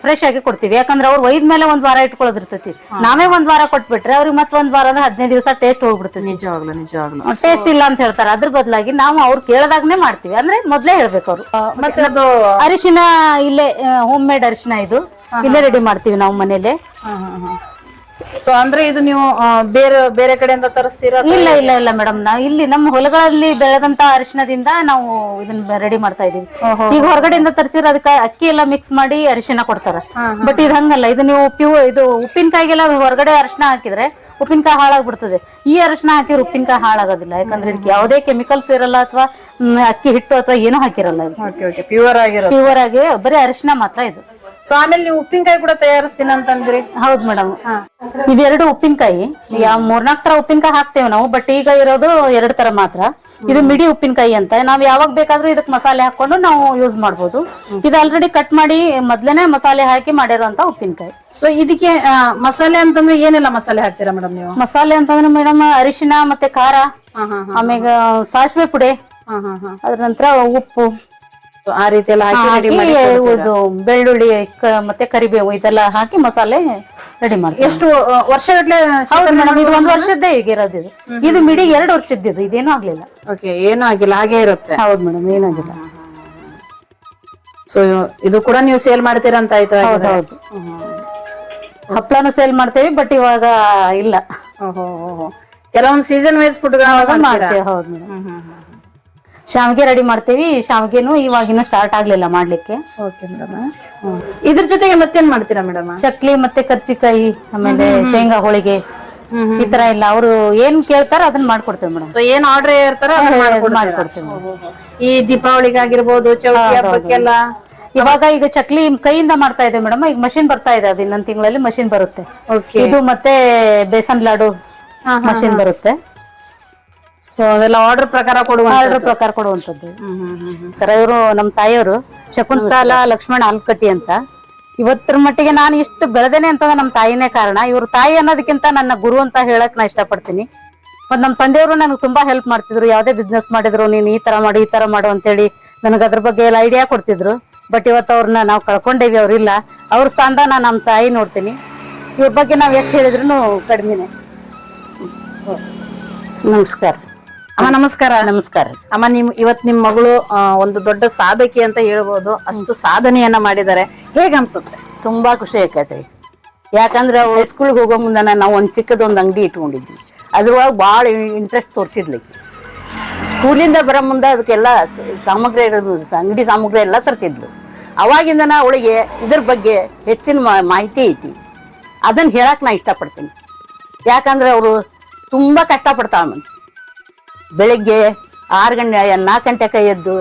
ಫ್ರೆಶ್ ಆಗಿ ಕೊಡ್ತೀವಿ. ಯಾಕಂದ್ರೆ ಅವ್ರು ಒಯ್ದ ಮೇಲೆ ಒಂದ್ ವಾರ ಇಟ್ಕೊಳ್ಳೋದಿರ್ತೈತಿ. ನಾವೇ ಒಂದ್ ವಾರ ಕೊಟ್ಬಿಟ್ರೆ ಅವ್ರಿಗೆ ಮತ್ತೆ ಒಂದ್ ವಾರ ಅಂದ್ರೆ 15 ದಿವಸ ಟೇಸ್ಟ್ ಹೋಗ್ಬಿಡ್ತದೆ. ನಿಜವಾಗ್ಲು ಟೇಸ್ಟ್ ಇಲ್ಲ ಅಂತ ಹೇಳ್ತಾರೆ. ಅದ್ರ ಬದಲಾಗಿ ನಾವು ಅವ್ರು ಕೇಳದಾಗನೇ ಮಾಡ್ತೀವಿ. ಅಂದ್ರೆ ಮೊದ್ಲೇ ಹೇಳ್ಬೇಕು ಅವ್ರು. ಮತ್ತೆ ಅದು ಅರಿಶಿನ ಇಲ್ಲೇ ಹೋಮ್ ಮೇಡ್ ಅರಿಶಿನ ಇದು ಇಲ್ಲೇ ರೆಡಿ ಮಾಡ್ತೀವಿ ನಾವು ಮನೇಲೆ. ಸೊ ಅಂದ್ರೆ ಇದು ನೀವು ಬೇರೆ ಬೇರೆ ಕಡೆಯಿಂದ ತರಿಸ್ತೀರಾ? ಇಲ್ಲ ಇಲ್ಲ ಇಲ್ಲ ಮೇಡಮ್, ನಾವು ಇಲ್ಲಿ ನಮ್ಮ ಹೊಲಗಳಲ್ಲಿ ಬೆಳೆದಂತ ಅರಿಶಿಣದಿಂದ ನಾವು ಇದನ್ನ ರೆಡಿ ಮಾಡ್ತಾ ಇದೀವಿ. ಈಗ ಹೊರಗಡೆಯಿಂದ ತರಿಸಿದ್ರೆ ಅದಕ್ಕೆ ಅಕ್ಕಿ ಎಲ್ಲ ಮಿಕ್ಸ್ ಮಾಡಿ ಅರಿಶಿಣ ಕೊಡ್ತಾರ. ಬಟ್ ಇದು ಹಂಗಲ್ಲ, ಇದು ನೀವು ಇದು ಉಪ್ಪಿನಕಾಯಿಗೆಲ್ಲ ಹೊರಗಡೆ ಅರಿಶಿಣ ಹಾಕಿದ್ರೆ ಉಪ್ಪಿನಕಾಯಿ ಹಾಳಾಗ್ಬಿಡ್ತದೆ. ಈ ಅರಿಶಿಣ ಹಾಕಿದ್ರೆ ಉಪ್ಪಿನಕಾಯಿ ಹಾಳಾಗೋದಿಲ್ಲ, ಯಾಕಂದ್ರೆ ಇದಕ್ಕೆ ಯಾವುದೇ ಕೆಮಿಕಲ್ಸ್ ಇರಲ್ಲ ಅಥವಾ ಅಕ್ಕಿ ಹಿಟ್ಟು ಅಥವಾ ಏನೂ ಹಾಕಿರಲ್ಲ. ಪ್ಯೂರ್ ಆಗಿರೋ ಪ್ಯೂರ್ ಆಗಿ ಬರೀ ಅರಿಶಿಣ ಮಾತ್ರ ಇದು. ಸೊ ಆಮೇಲೆ ನೀವು ಉಪ್ಪಿನಕಾಯಿ ಕೂಡ ತಯಾರಿಸ್ತೀನಿ ಅಂತಂದ್ರಿ? ಹೌದು ಮೇಡಮ್, ಇದೆರಡು ಉಪ್ಪಿನಕಾಯಿ. 3-4 ತರ ಉಪ್ಪಿನಕಾಯಿ ಹಾಕ್ತೇವೆ ನಾವು, ಬಟ್ ಈಗ ಇರೋದು 2 ತರ ಮಾತ್ರ. ಇದು ಮಿಡಿ ಉಪ್ಪಿನಕಾಯಿ ಅಂತ, ನಾವ್ ಯಾವಾಗ ಬೇಕಾದ್ರೂ ಇದಕ್ ಮಸಾಲೆ ಹಾಕೊಂಡು ನಾವು ಯೂಸ್ ಮಾಡ್ಬೋದು. ಇದು ಆಲ್ರೆಡಿ ಕಟ್ ಮಾಡಿ ಮೊದ್ಲೇನೆ ಮಸಾಲೆ ಹಾಕಿ ಮಾಡಿರುವಂತ ಉಪ್ಪಿನಕಾಯಿ. ಸೊ ಇದಕ್ಕೆ ಮಸಾಲೆ ಅಂತಂದ್ರೆ ಏನೆಲ್ಲ ಮಸಾಲೆ ಹಾಕ್ತೀರಾ ಮೇಡಮ್ ನೀವು? ಮಸಾಲೆ ಅಂತಂದ್ರೆ ಮೇಡಮ್ ಅರಿಶಿಣ ಮತ್ತೆ ಖಾರ, ಆಮೇಲೆ ಸಾಸಿವೆ ಪುಡಿ, ಅದ್ರ ನಂತರ ಉಪ್ಪು, ಆ ರೀತಿ ಎಲ್ಲ ಹಾಕಿ ಇದು ಬೆಳ್ಳುಳ್ಳಿ ಮತ್ತೆ ಕರಿಬೇವು ಇದೆಲ್ಲ ಹಾಕಿ ಮಸಾಲೆ ರೆಡಿ ಮಾಡ್ತೀವಿ. ಎಷ್ಟು ವರ್ಷಗಟ್ಲೆ? ಹೌದು ಮೇಡಮ್, ಇದು 1 ವರ್ಷದ್ದೇ ಈಗಿರೋದು. ಇದು ಮಿಡಿ 2 ವರ್ಷದ್ದು, ಇದೇನು ಆಗ್ಲಿಲ್ಲ. ಓಕೆ, ಏನೂ ಆಗಿಲ್ಲ, ಹಾಗೆ ಇರುತ್ತೆ. ಹೌದು ಮೇಡಮ್, ಏನಾಗಿಲ್ಲ. ಸೊ ಇದು ಕೂಡ ನೀವು ಸೇಲ್ ಮಾಡ್ತೀರಾ ಅಂತ ಆಯ್ತು? ಹೌದು ಹೌದು, ಹಪ್ಳನು ಸೇಲ್ ಮಾಡ್ತೇವೆ, ಬಟ್ ಇವಾಗ ಇಲ್ಲ. ಕೆಲವೊಂದು ಸೀಸನ್ ವೈಸ್ ಫುಡ್ ಮಾಡ್ತೇವೆ. ಹೌದು ಮೇಡಮ್, ಶಾವಿಗೆ ರೆಡಿ ಮಾಡ್ತೇವಿ. ಶಾವಿಗೆನು ಇವಾಗಿನ ಸ್ಟಾರ್ಟ್ ಆಗ್ಲಿಲ್ಲ ಮಾಡ್ಲಿಕ್ಕೆ. Okay madam. ಇದ್ರ ಜೊತೆಗೆ ಮತ್ತೇನ್ ಮಾಡ್ತೀರಾ ಮೇಡಮ್? ಚಕ್ಲಿ ಮತ್ತೆ ಕರ್ಚಿಕಾಯಿ, ಆಮೇಲೆ ಶೇಂಗಾ ಹೋಳಿಗೆ, ಈ ತರ ಎಲ್ಲ ಅವ್ರು ಏನ್ ಕೇಳ್ತಾರ ಅದನ್ನ ಮಾಡ್ಕೊಡ್ತೇವೆ ಮೇಡಮ್. ಸೊ ಏನ್ ಆರ್ಡರ್ ಇರ್ತಾರ ಮಾಡ್ಕೊಡ್ತೇವೆ. ಈ ದೀಪಾವಳಿಗಾಗಿರ್ಬೋದು, ಚೌತಿ ಹಬ್ಬಕ್ಕೆಲ್ಲ ಇವಾಗ ಈಗ ಚಕ್ಲಿ ಕೈಯಿಂದ ಮಾಡ್ತಾ ಇದೆ ಮೇಡಮ್. ಈಗ ಮಷಿನ್ ಬರ್ತಾ ಇದೆ, ಅದು ಇನ್ನೊಂದ್ ತಿಂಗಳಲ್ಲಿ ಮಷಿನ್ ಬರುತ್ತೆ. ಇದು ಮತ್ತೆ ಬೇಸನ್ ಲಾಡು ಮಷಿನ್ ಬರುತ್ತೆ. ಸೊ ಅದೆಲ್ಲ ಆರ್ಡರ್ ಪ್ರಕಾರ ಕೊಡುವಂತದ್ದು. ಇವರು ನಮ್ಮ ತಾಯಿಯವರು ಶಕುಂತಲಾ ಲಕ್ಷ್ಮಣ ಆಲ್ಕಟ್ಟಿ ಅಂತ. ಇವತ್ತರ ಮಟ್ಟಿಗೆ ನಾನು ಇಷ್ಟು ಬೆಳೆದೇನೆ ಅಂತಂದ್ರೆ ನಮ್ಮ ತಾಯಿನೇ ಕಾರಣ. ಇವ್ರ ತಾಯಿ ಅನ್ನೋದಕ್ಕಿಂತ ನನ್ನ ಗುರು ಅಂತ ಹೇಳಕ್ ನಾ ಇಷ್ಟಪಡ್ತೀನಿ. ಮತ್ ನಮ್ಮ ತಂದೆಯವರು ನನಗೆ ತುಂಬಾ ಹೆಲ್ಪ್ ಮಾಡ್ತಿದ್ರು. ಯಾವ್ದೇ ಬಿಸ್ನೆಸ್ ಮಾಡಿದ್ರು ನೀನ್ ಈ ತರ ಮಾಡು ಅಂತೇಳಿ ನನಗೆ ಅದ್ರ ಬಗ್ಗೆ ಎಲ್ಲ ಐಡಿಯಾ ಕೊಡ್ತಿದ್ರು. ಬಟ್ ಇವತ್ತು ಅವ್ರನ್ನ ನಾವು ಕಳ್ಕೊಂಡೇವಿ, ಅವ್ರಿಲ್ಲ. ಅವ್ರ ಸ್ಥಾನದಾಗ ನಾನು ನಮ್ಮ ತಾಯಿ ನೋಡ್ತೀನಿ. ಇವ್ರ ಬಗ್ಗೆ ನಾವ್ ಎಷ್ಟು ಹೇಳಿದ್ರು ಕಡಿಮೆನೆ. ನಮಸ್ಕಾರ ಅಮ್ಮ. ನಮಸ್ಕಾರ. ನಮಸ್ಕಾರ ಅಮ್ಮ. ಇವತ್ ನಿಮ್ ಮಗಳು ಒಂದು ದೊಡ್ಡ ಸಾಧಕಿ ಅಂತ ಹೇಳ್ಬೋದು. ಅಷ್ಟು ಸಾಧನೆಯನ್ನ ಮಾಡಿದ್ದಾರೆ, ಹೇಗ್ ಅನ್ಸುತ್ತೆ? ತುಂಬಾ ಖುಷಿ ಆಕೈತ್ರಿ. ಯಾಕಂದ್ರೆ ಸ್ಕೂಲ್ಗೆ ಹೋಗೋ ಮುಂದೆ ನಾವು ಒಂದ್ ಚಿಕ್ಕದೊಂದು ಅಂಗಡಿ ಇಟ್ಕೊಂಡಿದ್ವಿ. ಅದ್ರೊಳಗೆ ಭಾಳ ಇಂಟ್ರೆಸ್ಟ್ ತೋರಿಸಿದ್ಲಿಕ್ಕೆ. ಸ್ಕೂಲಿಂದ ಬರೋ ಮುಂದೆ ಅದಕ್ಕೆಲ್ಲ ಸಾಮಗ್ರಿ ಇರೋದು, ಅಂಗಡಿ ಸಾಮಗ್ರಿ ಎಲ್ಲ ತರ್ತಿದ್ಲು. ಅವಾಗಿಂದ ಅವಳಿಗೆ ಇದ್ರ ಬಗ್ಗೆ ಹೆಚ್ಚಿನ ಮಾಹಿತಿ ಐತಿ. ಅದನ್ನ ಹೇಳಕ್ ನಾ ಇಷ್ಟಪಡ್ತೀನಿ. ಯಾಕಂದ್ರೆ ಅವರು ತುಂಬಾ ಕಷ್ಟಪಡ್ತಾಳ. ಬೆಳಿಗ್ಗೆ 4 ಗಂಟೆಗೆ ಎದ್ದು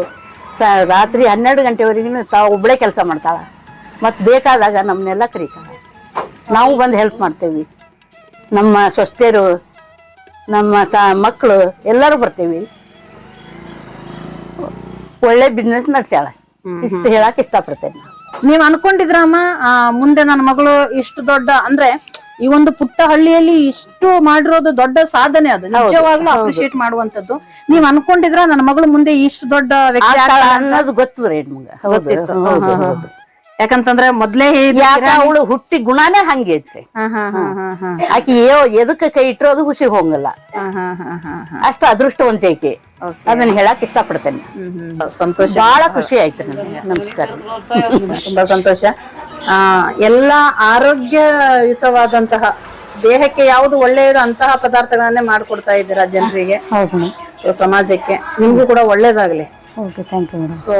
ರಾತ್ರಿ 12 ಗಂಟೆವರೆಗೂ ತಾವು ಒಬ್ಬಳೇ ಕೆಲಸ ಮಾಡ್ತಾಳ. ಮತ್ತು ಬೇಕಾದಾಗ ನಮ್ಮನ್ನೆಲ್ಲ ಕರೀತಾಳೆ, ನಾವು ಬಂದು ಹೆಲ್ಪ್ ಮಾಡ್ತೇವಿ. ನಮ್ಮ ಸೊಸೆಯರು, ನಮ್ಮ ಮಕ್ಕಳು ಎಲ್ಲರೂ ಬರ್ತೀವಿ. ಒಳ್ಳೆ ಬಿಸ್ನೆಸ್ ನಡೆಸ್ಯಾಳ. ಇಷ್ಟು ಹೇಳಕ್ ಇಷ್ಟಪಡ್ತೇನೆ. ನೀವ್ ಅನ್ಕೊಂಡಿದ್ರಮ್ಮ ಮುಂದೆ ನನ್ನ ಮಗಳು ಇಷ್ಟು ದೊಡ್ಡ, ಅಂದ್ರೆ ಈ ಒಂದು ಪುಟ್ಟ ಹಳ್ಳಿಯಲ್ಲಿ ಇಷ್ಟು ಮಾಡಿರೋದು ದೊಡ್ಡ ಸಾಧನೆ, ಅದು ನಿಜವಾಗ್ಲೂ ಅಪ್ರಿಶಿಯೇಟ್ ಮಾಡುವಂತದ್ದು. ನೀವ್ ಅನ್ಕೊಂಡಿದ್ರ ನನ್ನ ಮಗಳು ಮುಂದೆ ಇಷ್ಟು ದೊಡ್ಡ ವ್ಯಕ್ತಿ ಅನ್ನೋದು ಗೊತ್ತದ್ರಿ ನಿಮ್ಗೆ. ಯಾಕಂತಂದ್ರೆ ಮೊದ್ಲೇ ಅವಳು ಹುಟ್ಟಿ ಗುಣನೇ ಹಂಗೆ ಐತ್ರಿ. ಆಕಿ ಎದಕ್ಕೆ ಕೈ ಇಟ್ಟರು ಅದು ಖುಷಿ ಹೋಗಲ್ಲ. ಅಷ್ಟು ಅದೃಷ್ಟವಂತ ಐತಿ. ಅದನ್ನ ಹೇಳಕ್ ಇಷ್ಟಪಡ್ತೇನೆ. ಸಂತೋಷ, ಬಹಳ ಖುಷಿ ಆಯ್ತು. ನಮಸ್ಕಾರ. ತುಂಬಾ ಸಂತೋಷ. ಎಲ್ಲಾ ಆರೋಗ್ಯಯುತವಾದಂತಹ, ದೇಹಕ್ಕೆ ಯಾವುದು ಒಳ್ಳೆಯದು ಅಂತಹ ಪದಾರ್ಥಗಳನ್ನೇ ಮಾಡ್ಕೊಡ್ತಾ ಇದ್ದೀರಾ ಜನರಿಗೆ, ಸಮಾಜಕ್ಕೆ. ನಿಮ್ಗೂ ಕೂಡ ಒಳ್ಳೇದಾಗ್ಲಿ. Okay, thank you. ಸೊ